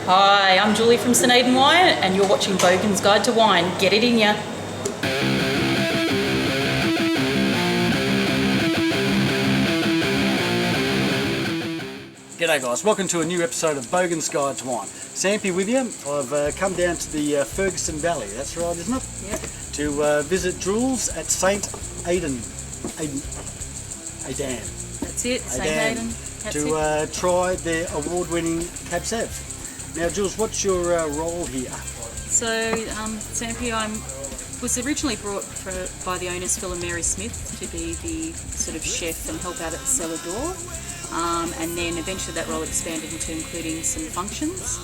Hi, I'm Julie from St Aidan Wine, and you're watching Bogans Guide to Wine. Get it in ya. G'day guys, welcome to a new episode of Bogans Guide to Wine. Sampy with you. I've come down to the Ferguson Valley, that's right, isn't it? Yep. To visit Jules at St Aidan. That's it, St Aidan. To try their award-winning Cab Sav. Now Jules, what's your role here? So, Sampy, I was originally brought by the owners, Phil and Mary Smith, to be the sort of chef and help out at the cellar door. And then eventually that role expanded into including some functions.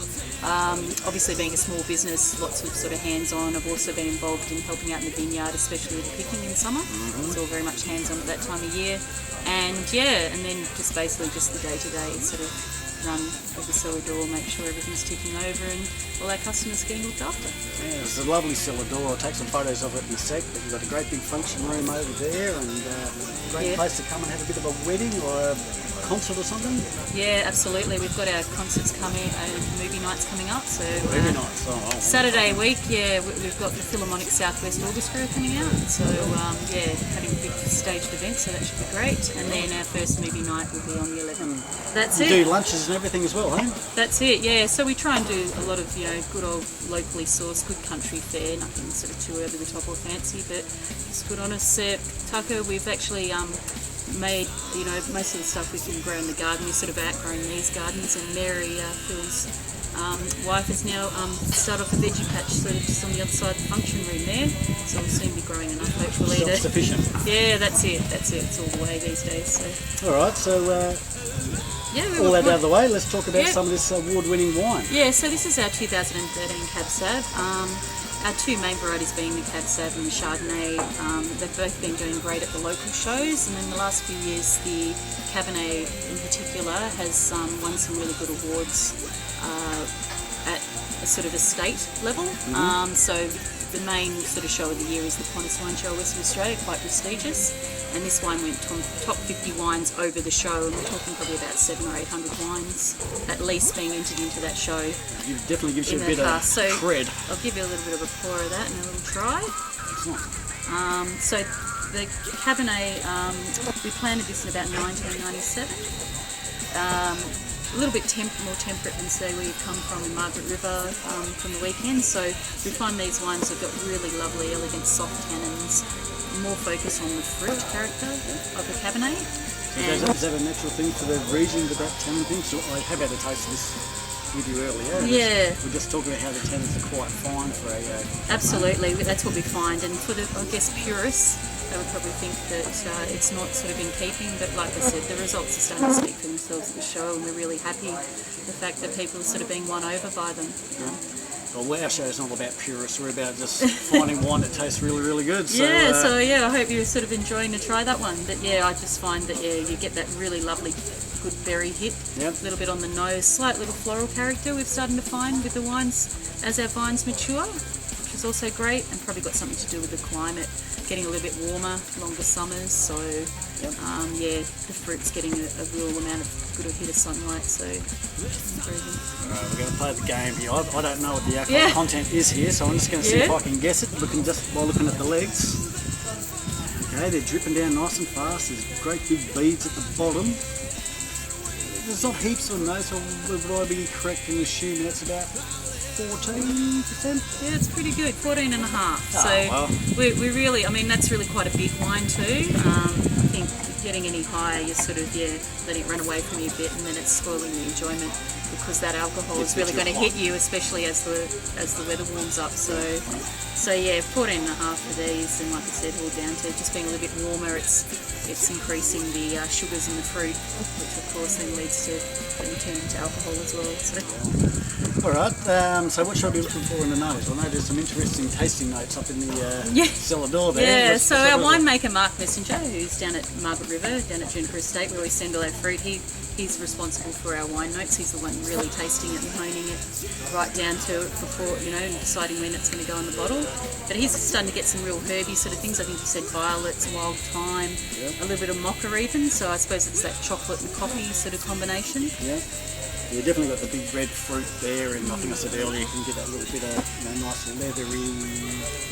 Obviously being a small business, lots of sort of hands-on. I've also been involved in helping out in the vineyard, especially with the picking in summer. It's all very much hands-on at that time of year. And yeah, and then just basically just the day-to-day sort of run of the cellar door, make sure everything's ticking over and all our customers are getting looked after. Yeah, it's a lovely cellar door. I'll take some photos of it in a sec, but you've got a great big function room over there and a great place to come and have a bit of a wedding or a concert or something. Yeah, absolutely. We've got our concerts coming and movie nights coming up. So movie nights. Oh, Saturday week, yeah, we've got the Philharmonic Southwest Orchestra coming out. So yeah, having a big staged event, so that should be great. And then our first movie night will be on the 11th. That's it. You do lunches and everything as well, hey? That's it. Yeah. So we try and do a lot of good old locally sourced, good country fare. Nothing sort of too over the top or fancy, but just put on a Tucker. We've actually made most of the stuff we can grow in the garden. We sort of outgrown these gardens, and Mary, Phil's wife, has now started off a veggie patch sort of just on the other side of the function room there, so we'll soon be growing enough. Hopefully to self-sufficient. Yeah, that's it, it's all the way these days. So alright, so yeah, all that out of the way, let's talk about some of this award-winning wine. Yeah, so this is our 2013 Cab Sav. Our two main varieties being the Cab Sav and the Chardonnay. They've both been doing great at the local shows, and in the last few years the Cabernet in particular has won some really good awards at a sort of estate level. So the main sort of show of the year is the Qantas Wine Show Western Australia, quite prestigious, and this wine went top 50 wines over the show, and we're talking probably about 700 or 800 wines at least being entered into that show. It definitely gives you a bit of cred. I'll give you a little bit of a pour of that and a little try. So the Cabernet, we planted this in about 1997. A little bit more temperate than say where you come from in Margaret River from the weekend. So we find these wines have got really lovely, elegant, soft tannins, more focus on the fruit character of the Cabernet. Is that a natural thing for the region with that tannin thing? So I have had a taste of this with you earlier. Yeah. We're just talking about how the tannins are quite fine for a... Absolutely, that's what we find. And for the, I guess, purists, they would probably think that it's not sort of in keeping, but like I said, the results are starting to speak for themselves at the show, and we're really happy the fact that people are sort of being won over by them. Well, our show's not about purists, we're about just finding wine that tastes really, really good. So, I hope you're sort of enjoying to try that one. But yeah, I just find that you get that really lovely, good berry hit, a little bit on the nose, slight little floral character we're starting to find with the wines as our vines mature, which is also great, and probably got something to do with the climate. Getting a little bit warmer, longer summers, so the fruit's getting a real amount of good hit of sunlight, so improving. Alright, we're going to play the game here. I don't know what the alcohol content is here, so I'm just going to see if I can guess it, just by looking at the legs. Okay, they're dripping down nice and fast. There's great big beads at the bottom. There's not heaps of them though, so would I be correct in assuming that's about 14%? Yeah, it's pretty good, 14 and a half. We really, I mean, that's really quite a big wine too. I think getting any higher, you sort of, letting it run away from you a bit, and then it's spoiling the enjoyment because that alcohol is really going to hit you, especially as the weather warms up. So yeah, 14 and a half for these, and like I said, all down to just being a little bit warmer. It's increasing the sugars in the fruit, which of course then leads to then turning to alcohol as well. So. Alright, so what should I be looking for in the nose? I know there's some interesting tasting notes up in the cellar door there. Yeah, so our winemaker Mark Messenger, who's down at Margaret River, down at Juniper Estate where we send all our fruit, he's responsible for our wine notes. He's the one really tasting it and honing it right down to it before, and deciding when it's going to go in the bottle. But he's starting to get some real herby sort of things. I think you said violets, wild thyme, a little bit of mocha even, so I suppose it's that chocolate and coffee sort of combination. Yeah. You definitely got the big red fruit there, and I think I said earlier you can get that little bit of nice leathery,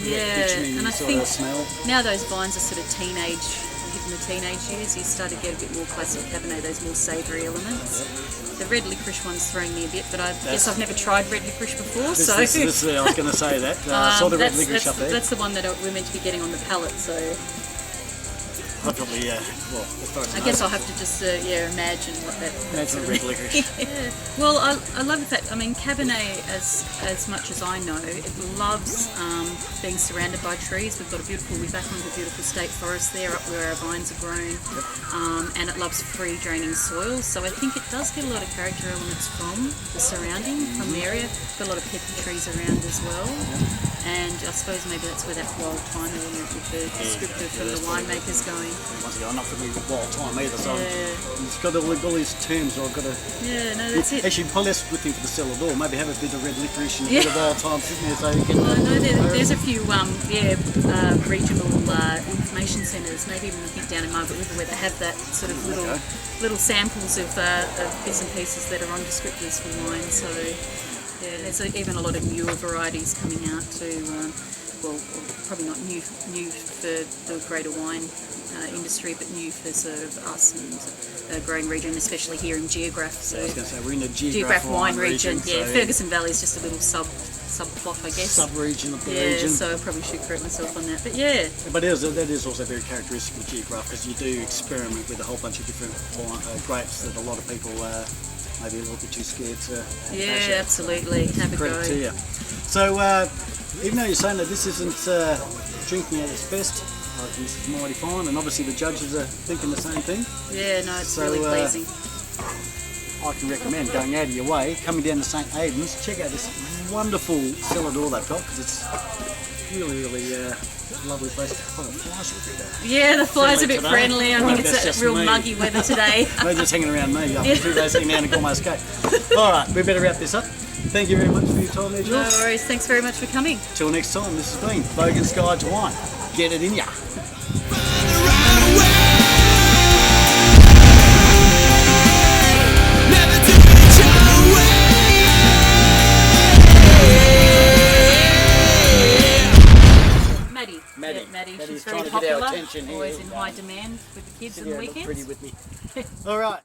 bitumen and I sort think of smell. now those vines are sort of hitting the teenage years, you start to get a bit more classic Cabernet, those more savoury elements. The red licorice one's throwing me a bit, but I guess I've never tried red licorice before, so... I was going to say that. I saw the red licorice up there. That's the one that we're meant to be getting on the palate, so... I probably, I guess I'll have to just, imagine what that... Imagine red licorice. Yeah. Well, I love the fact, I mean, Cabernet, as much as I know, it loves being surrounded by trees. We've got a beautiful, we're back onto a beautiful state forest there, up where our vines are grown, and it loves free draining soil, so I think it does get a lot of character elements from the surrounding, from the area. Got a lot of peppy trees around as well. And I suppose maybe that's where that wild thyme element with the descriptor from the winemakers going. Once again, I'm not familiar with wild thyme either, so it's got all these terms. I've got to. Yeah, no, that's it. Actually, probably that's a good thing for the cellar door. Maybe have a bit of red licorice and a bit of wild thyme sitting there, so you can. Well, no, there's a few regional information centres, maybe even I think down in Margaret River, where they have that sort of little samples of bits and pieces that are on descriptors for wine. So. Yeah, there's even a lot of newer varieties coming out too. Well, probably not new for the greater wine industry, but new for sort of us and the growing region, especially here in Geograph. So I was going to say we're in the Geograph wine region. So Ferguson Valley is just a little subplot, I guess. Sub-region of the region. So I probably should correct myself on that. But yeah. But that is also very characteristic of Geograph, because you do experiment with a whole bunch of different grapes that a lot of people. Maybe a little bit too scared to. Yeah, absolutely. Have a go. To you. So, even though you're saying that this isn't drinking at its best, I think this is mighty fine, and obviously the judges are thinking the same thing. Yeah, no, it's really pleasing. I can recommend going out of your way, coming down to St Aidan's, check out this wonderful cellar door they've got, because it's really, lovely place. Oh, the flies are a bit, yeah, the flies are a bit today. friendly. I think it's that real muggy weather today. They're just hanging around me. After 2 days sitting down and Gourmet Escape. All right, we better wrap this up. Thank you very much for your time there, Jules. No worries. Thanks very much for coming. Till next time, this has been Bogans Guide to Wine. Get it in ya. Maddie. She's very popular. Always in high demand with the kids and the weekends. Pretty with me. All right.